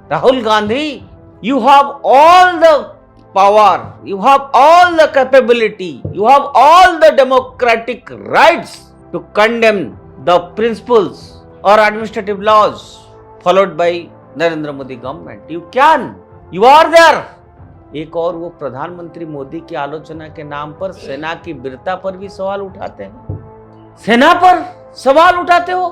Rahul Gandhi, you have all the power, you have all the capability, you have all the democratic rights to condemn the principles or administrative laws followed by Narendra Modi government. You can, you are there. एक और वो प्रधानमंत्री मोदी की आलोचना के नाम पर सेना की वीरता पर भी सवाल उठाते हैं। सेना पर सवाल उठाते हो,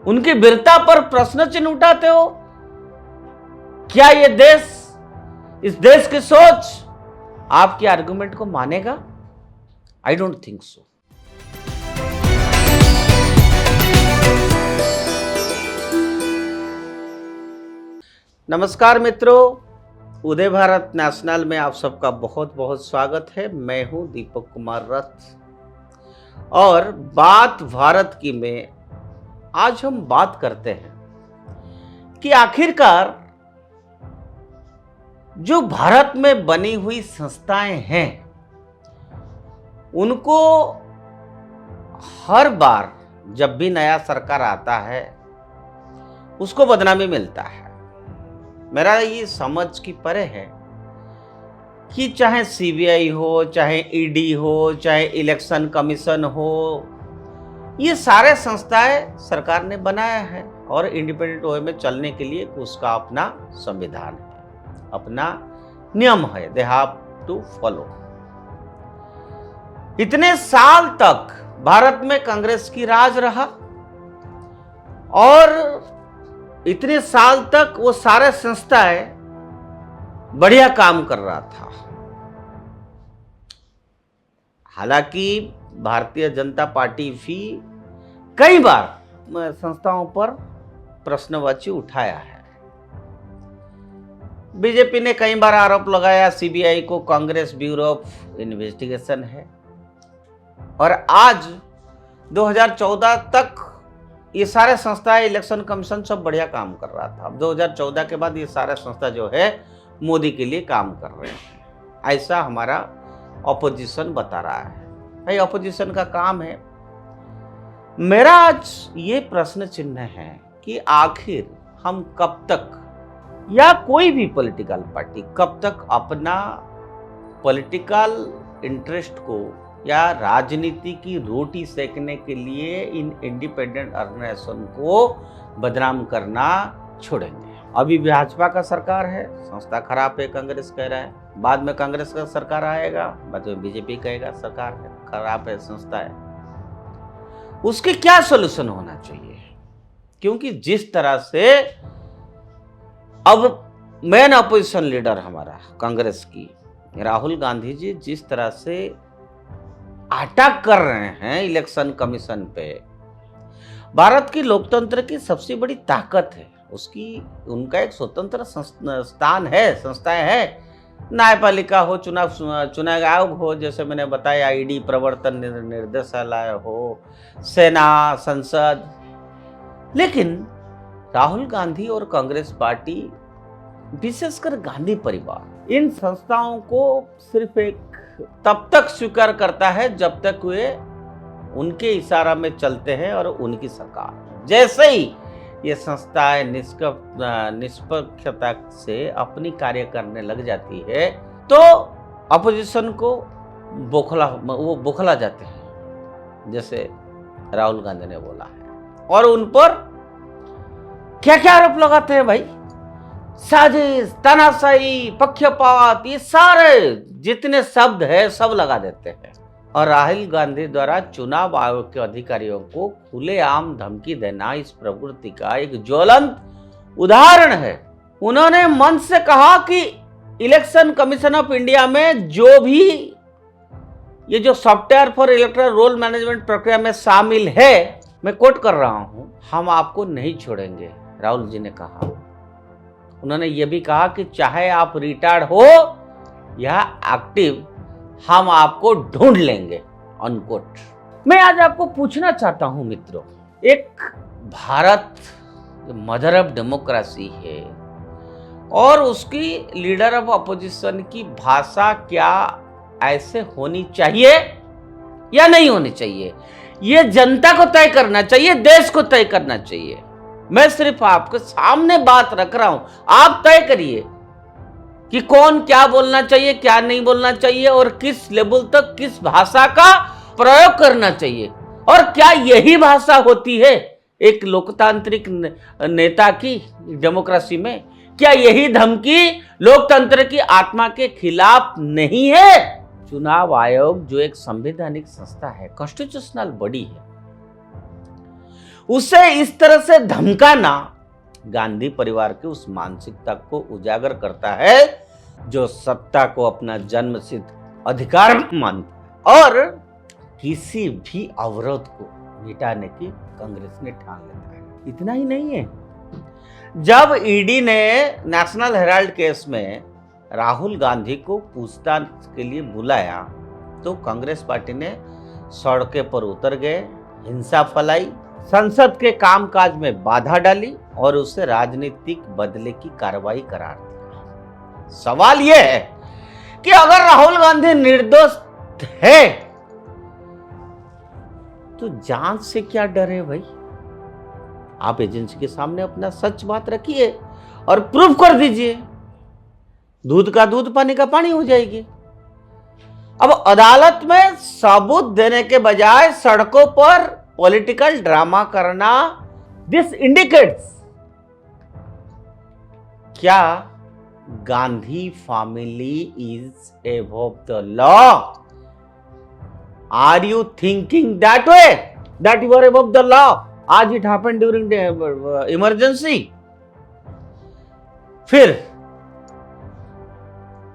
उनकी वीरता पर प्रश्न चिन्ह उठाते हो। क्या ये देश, इस देश की सोच आपके आर्गुमेंट को मानेगा? I don't think so. नमस्कार मित्रों, उदय भारत नेशनल में आप सबका बहुत बहुत स्वागत है। मैं हूं दीपक कुमार रथ और बात भारत की में आज हम बात करते हैं कि आखिरकार जो भारत में बनी हुई संस्थाएं हैं उनको हर बार जब भी नया सरकार आता है उसको बदनामी मिलता है। मेरा ये समझ की परे है कि चाहे सीबीआई हो, चाहे ईडी हो, चाहे इलेक्शन कमीशन हो, ये सारे संस्थाएं सरकार ने बनाया है और इंडिपेंडेंट वे में चलने के लिए उसका अपना संविधान है, अपना नियम है, दे हैव टू फॉलो। इतने साल तक भारत में कांग्रेस की राज रहा और इतने साल तक वो सारे संस्थाएं बढ़िया काम कर रहा था। हालांकि भारतीय जनता पार्टी भी कई बार संस्थाओं पर प्रश्नवाची उठाया है। बीजेपी ने कई बार आरोप लगाया सीबीआई को कांग्रेस ब्यूरो ऑफ इन्वेस्टिगेशन है और आज 2014 तक ये सारे संस्थाएं, इलेक्शन कमीशन सब बढ़िया काम कर रहा था। अब 2014 के बाद ये सारे संस्था जो है मोदी के लिए काम कर रहे हैं, ऐसा हमारा ऑपोजिशन बता रहा है। भाई ऑपोजिशन का काम है। मेरा आज ये प्रश्न चिन्ह है कि आखिर हम कब तक या कोई भी पॉलिटिकल पार्टी कब तक अपना पॉलिटिकल इंटरेस्ट को या राजनीति की रोटी सेकने के लिए इन इंडिपेंडेंट ऑर्गेनाइजेशन को बदनाम करना छोड़ेंगे। अभी भाजपा का सरकार है, संस्था खराब है कांग्रेस कह रहा है, बाद में कांग्रेस का सरकार आएगा, बाद में बीजेपी कहेगा सरकार है खराब है, संस्था है। उसके क्या सॉल्यूशन होना चाहिए? क्योंकि जिस तरह से अब मेन अपोजिशन लीडर हमारा कांग्रेस की राहुल गांधी जी जिस तरह से अटैक कर रहे हैं इलेक्शन कमीशन पे, भारत की लोकतंत्र की सबसे बड़ी ताकत है उसकी, उनका एक स्वतंत्र स्थान है, संस्थाएं है, न्यायपालिका हो, चुनाव आयोग हो, जैसे मैंने बताया ईडी, प्रवर्तन निर्देशालय हो, सेना, संसद। लेकिन राहुल गांधी और कांग्रेस पार्टी, विशेषकर गांधी परिवार, इन संस्थाओं को सिर्फ एक तब तक स्वीकार करता है जब तक वे उनके इशारा में चलते हैं और उनकी सरकार। जैसे ही ये संस्थाएं निष्पक्षता से अपनी कार्य करने लग जाती है तो अपोजिशन को बौखला जाते हैं, जैसे राहुल गांधी ने बोला है। और उन पर क्या क्या आरोप लगाते हैं भाई? साजिश, तानाशाही, पक्षपात, ये सारे जितने शब्द है सब लगा देते हैं। और राहुल गांधी द्वारा चुनाव आयोग के अधिकारियों को खुलेआम धमकी देना इस प्रवृत्ति का एक ज्वलंत उदाहरण है। उन्होंने मंच से कहा कि इलेक्शन कमीशन ऑफ इंडिया में जो भी ये जो software for electoral roll management प्रक्रिया में शामिल है, मैं कोट कर रहा हूं, हम आपको नहीं छोड़ेंगे, राहुल जी ने कहा। उन्होंने ये भी कहा कि चाहे आप रिटायर्ड हो या एक्टिव, हम आपको ढूंढ लेंगे, अनकोट। मैं आज आपको पूछना चाहता हूं मित्रों, एक भारत मदर ऑफ डेमोक्रेसी है और उसकी लीडर ऑफ अपोजिशन की भाषा क्या ऐसे होनी चाहिए या नहीं होनी चाहिए, ये जनता को तय करना चाहिए, देश को तय करना चाहिए। मैं सिर्फ आपके सामने बात रख रहा हूं, आप तय करिए कि कौन क्या बोलना चाहिए, क्या नहीं बोलना चाहिए, और किस लेवल तक किस भाषा का प्रयोग करना चाहिए, और क्या यही भाषा होती है एक लोकतांत्रिक नेता की डेमोक्रेसी में? क्या यही धमकी लोकतंत्र की आत्मा के खिलाफ नहीं है? चुनाव आयोग जो एक संवैधानिक संस्था है, कॉन्स्टिट्यूशनल बॉडी है, उसे इस तरह से धमकाना गांधी परिवार की उस मानसिकता को उजागर करता है जो सत्ता को अपना जन्मसिद्ध अधिकार मानता है, और किसी भी अवरोध को मिटाने की कांग्रेस ने ठान लेता है। इतना ही नहीं है, जब ईडी ने नेशनल हेराल्ड केस में राहुल गांधी को पूछताछ के लिए बुलाया तो कांग्रेस पार्टी ने सड़कों पर उतर गए, हिंसा फैलाई, संसद के कामकाज में बाधा डाली और उसे राजनीतिक बदले की कार्रवाई करार दिया। सवाल यह है कि अगर राहुल गांधी निर्दोष है तो जांच से क्या डर है भाई? आप एजेंसी के सामने अपना सच बात रखिए और प्रूफ कर दीजिए, दूध का दूध पानी का पानी हो जाएगी। अब अदालत में सबूत देने के बजाय सड़कों पर पॉलिटिकल ड्रामा करना, दिस इंडिकेट्स क्या Gandhi family is above the law? Are you thinking that way, that you are above the law? आज इट हैपेंड ड्यूरिंग इमरजेंसी। फिर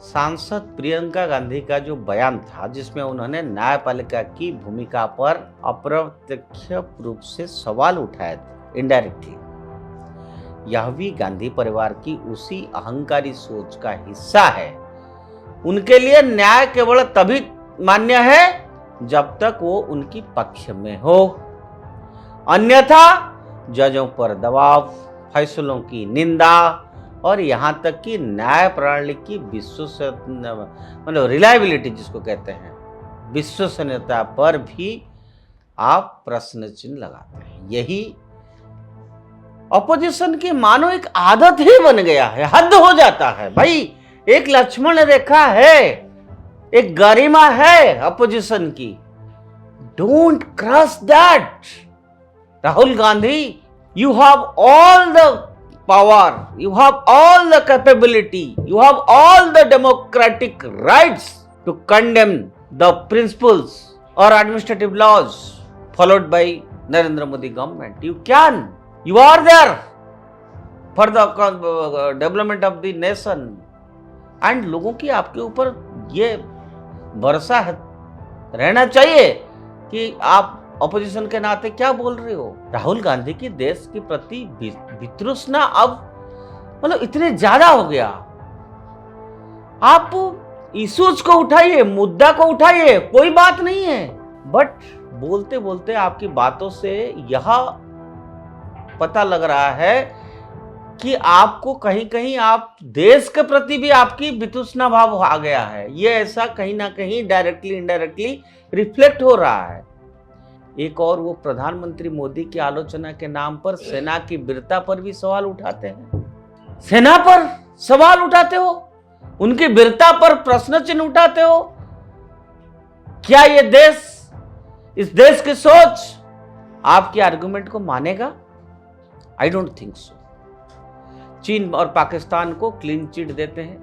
सांसद प्रियंका गांधी का जो बयान था जिसमें उन्होंने न्यायपालिका की भूमिका पर अप्रत्यक्ष रूप से सवाल उठाए थे, इनडायरेक्टली, यह भी गांधी परिवार की उसी अहंकारी सोच का हिस्सा है। उनके लिए न्याय केवल तभी मान्य है जब तक वो उनकी पक्ष में हो, अन्यथा जजों पर दबाव, फैसलों की निंदा और यहां तक कि न्याय प्रणाली की मतलब रिलायबिलिटी जिसको कहते हैं, विश्वसनीयता पर भी आप प्रश्न चिन्ह लगाते हैं। यही अपोजिशन की मानो एक आदत ही बन गया है, हद हो जाता है भाई। एक लक्ष्मण रेखा है, एक गरिमा है अपोजिशन की, don't cross that. Rahul Gandhi, you have all the power, you have all the capability, you have all the democratic rights to condemn the principles or administrative laws followed by Narendra Modi government. You can, you are there for the development of the nation, and लोगों की आपके ऊपर ये भरोसा रहना चाहिए कि आप अपोजिशन के नाते क्या बोल रहे हो। राहुल गांधी की देश के प्रति वितृष्णा अब मतलब इतने ज्यादा हो गया। आप इश्यूज को उठाइए, मुद्दा को उठाइए, कोई बात नहीं है, बट बोलते बोलते आपकी बातों से यह पता लग रहा है कि आपको कहीं कहीं आप देश के प्रति भी आपकी वितृष्णा भाव आ गया है। ये ऐसा कहीं ना कहीं डायरेक्टली इनडायरेक्टली रिफ्लेक्ट हो रहा है। एक और वो प्रधानमंत्री मोदी की आलोचना के नाम पर सेना की वीरता पर भी सवाल उठाते हैं। सेना पर सवाल उठाते हो, उनकी वीरता पर प्रश्न चिन्ह उठाते हो। क्या ये देश, इस देश की सोच आपके आर्गुमेंट को मानेगा? I don't think so. चीन और पाकिस्तान को क्लीन चिट देते हैं,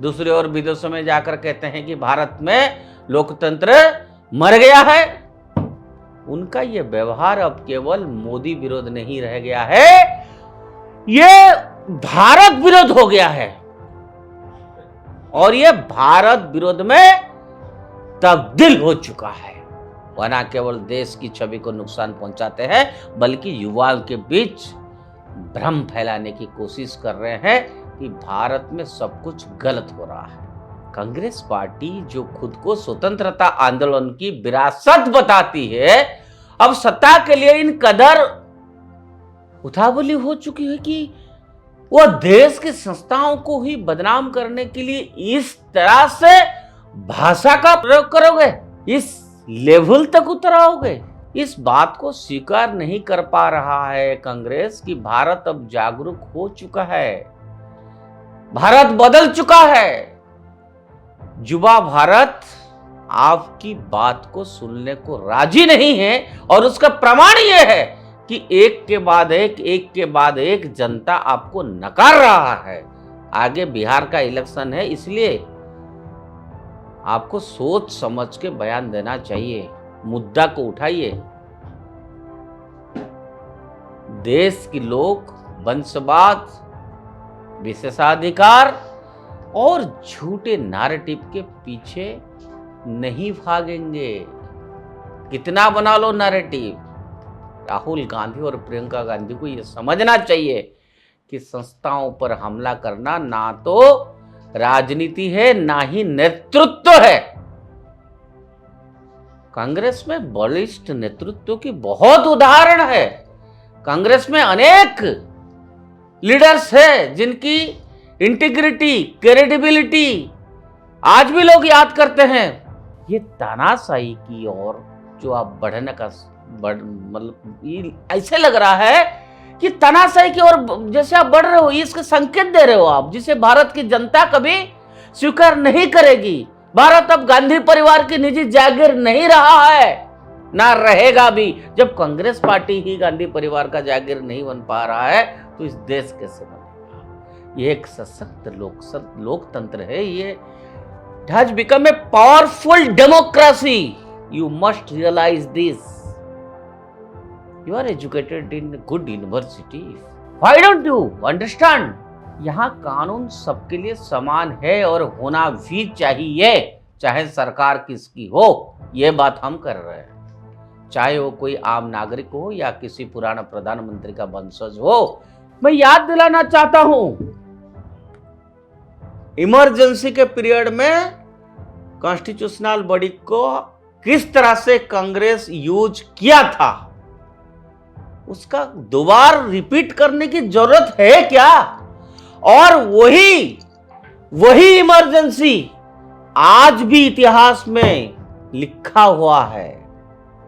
दूसरे और विदेशों में जाकर कहते हैं कि भारत में लोकतंत्र मर गया है। उनका यह व्यवहार अब केवल मोदी विरोध नहीं रह गया है, यह भारत विरोध हो गया है, और यह भारत विरोध में तब्दील हो चुका है। वह न केवल देश की छवि को नुकसान पहुंचाते हैं बल्कि युवाओं के बीच भ्रम फैलाने की कोशिश कर रहे हैं कि भारत में सब कुछ गलत हो रहा है। कांग्रेस पार्टी जो खुद को स्वतंत्रता आंदोलन की विरासत बताती है, अब सत्ता के लिए इन कदर उतावली हो चुकी है कि वह देश की संस्थाओं को ही बदनाम करने के लिए इस तरह से भाषा का प्रयोग करोगे, इस लेवल तक उतर आओगे। इस बात को स्वीकार नहीं कर पा रहा है कांग्रेस कि भारत अब जागरूक हो चुका है, भारत बदल चुका है। युवा भारत आपकी बात को सुनने को राजी नहीं है और उसका प्रमाण यह है कि एक के बाद एक जनता आपको नकार रहा है। आगे बिहार का इलेक्शन है, इसलिए आपको सोच समझ के बयान देना चाहिए, मुद्दा को उठाइए। देश के लोग वंशवाद, विशेषाधिकार और झूठे नैरेटिव के पीछे नहीं भागेंगे। कितना बना लो नैरेटिव। राहुल गांधी और प्रियंका गांधी को यह समझना चाहिए कि संस्थाओं पर हमला करना ना तो राजनीति है, ना ही नेतृत्व है। कांग्रेस में बलिष्ठ नेतृत्व की बहुत उदाहरण है। कांग्रेस में अनेक लीडर्स है जिनकी इंटीग्रिटी, क्रेडिबिलिटी आज भी लोग याद करते हैं। ये तानाशाही की ओर जो आप बढ़ने का मतलब ऐसे लग रहा है कि तानाशाही की ओर जैसे आप बढ़ रहे हो, इसके संकेत दे रहे हो आप, जिसे भारत की जनता कभी स्वीकार नहीं करेगी। भारत अब गांधी परिवार की निजी जागीर नहीं रहा है, ना रहेगा भी। जब कांग्रेस पार्टी ही गांधी परिवार का जागीर नहीं बन पा रहा है तो इस देश कैसे बनेगा। ये एक सशक्त लोकतंत्र है। ये it has become a powerful democracy. You must realize this. You are educated in a good university. Why don't you understand? यहाँ कानून सबके लिए समान है और होना भी चाहिए, चाहे सरकार किसकी हो। ये बात हम कर रहे हैं, चाहे वो कोई आम नागरिक हो या किसी पुराना प्रधानमंत्री का वंशज हो। मैं याद दिलाना चाहता हूं, इमरजेंसी के पीरियड में कॉन्स्टिट्यूशनल बॉडी को किस तरह से कांग्रेस यूज किया था, उसका दोबारा रिपीट करने की जरूरत है क्या? और वही इमरजेंसी आज भी इतिहास में लिखा हुआ है।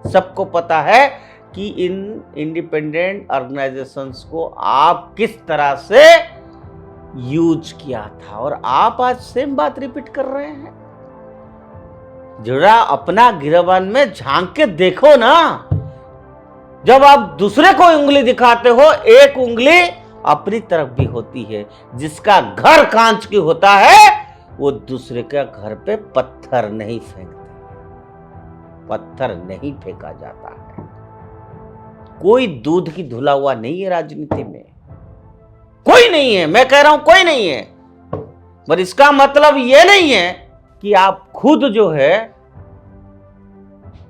सबको पता है कि इन इंडिपेंडेंट ऑर्गेनाइजेशंस को आप किस तरह से यूज किया था और आप आज सेम बात रिपीट कर रहे हैं। जरा अपना गिरबान में झांक के देखो ना। जब आप दूसरे को उंगली दिखाते हो, एक उंगली अपनी तरफ भी होती है। जिसका घर कांच की होता है वो दूसरे के घर पे पत्थर नहीं फेंकते, पत्थर नहीं फेंका जाता है। कोई दूध की धुला हुआ नहीं है राजनीति में, कोई नहीं है। मैं कह रहा हूं कोई नहीं है, पर इसका मतलब यह नहीं है कि आप खुद जो है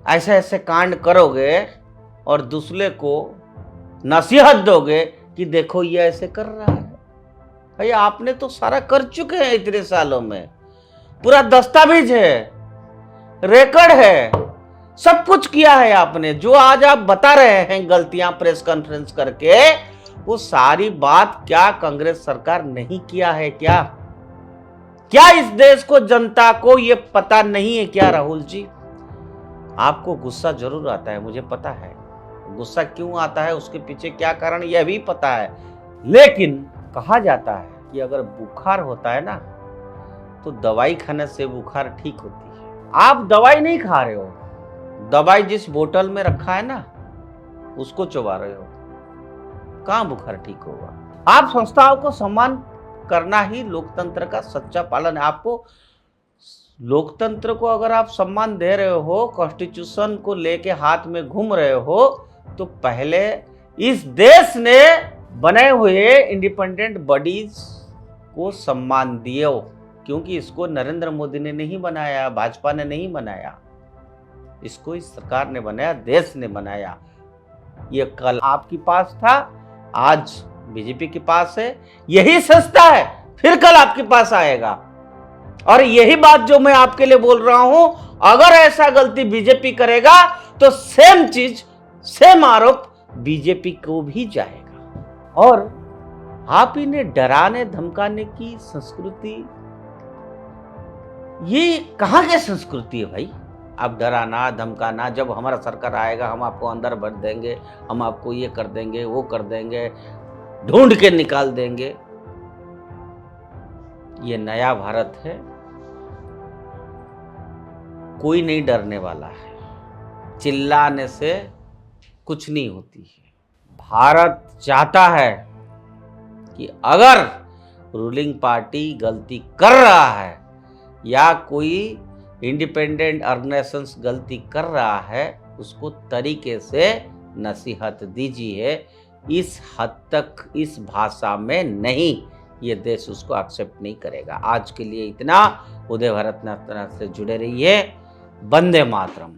ऐसे ऐसे कांड करोगे और दूसरे को नसीहत दोगे कि देखो ये ऐसे कर रहा है। भाई आपने तो सारा कर चुके हैं इतने सालों में, पूरा दस्तावेज है, रिकॉर्ड है, सब कुछ किया है आपने। जो आज आप बता रहे हैं गलतियां प्रेस कॉन्फ्रेंस करके, वो सारी बात क्या कांग्रेस सरकार नहीं किया है? क्या इस देश को, जनता को ये पता नहीं है क्या? राहुल जी, आपको गुस्सा जरूर आता है, मुझे पता है। गुस्सा क्यों आता है, उसके पीछे क्या कारण, यह भी पता है। लेकिन कहा जाता है कि अगर बुखार होता है ना तो दवाई खाने से बुखार ठीक होती है। आप दवाई नहीं खा रहे हो, दवाई जिस बोतल में रखा है ना उसको चबा रहे हो, कहां बुखार ठीक होगा? आप संस्थाओं को सम्मान करना ही लोकतंत्र का सच्चा पालन है। आपको लोकतंत्र को अगर आप सम्मान दे रहे हो, कॉन्स्टिट्यूशन को लेके हाथ में घूम रहे हो, तो पहले इस देश ने बने हुए इंडिपेंडेंट बॉडीज को सम्मान दिए हो, क्योंकि इसको नरेंद्र मोदी ने नहीं बनाया, भाजपा ने नहीं बनाया, इसको इस सरकार ने बनाया, देश ने बनाया। ये कल आपके पास था, आज बीजेपी के पास है, यही सस्ता है, फिर कल आपके पास आएगा। और यही बात जो मैं आपके लिए बोल रहा हूं, अगर ऐसा गलती बीजेपी करेगा तो सेम चीज, सेम आरोप बीजेपी को भी जाएगा। और आप इन्हें डराने धमकाने की संस्कृति, ये कहां की संस्कृति है भाई? आप डराना धमकाना, जब हमारा सरकार आएगा हम आपको अंदर भर देंगे, हम आपको ये कर देंगे, वो कर देंगे, ढूंढ के निकाल देंगे। ये नया भारत है, कोई नहीं डरने वाला है। चिल्लाने से कुछ नहीं होती है। भारत चाहता है कि अगर रूलिंग पार्टी गलती कर रहा है या कोई इंडिपेंडेंट ऑर्गेनाइजेशंस गलती कर रहा है, उसको तरीके से नसीहत दीजिए। इस हद तक इस भाषा में नहीं, ये देश उसको एक्सेप्ट नहीं करेगा। आज के लिए इतना। उदय भारत से जुड़े रहिए। वंदे मातरम।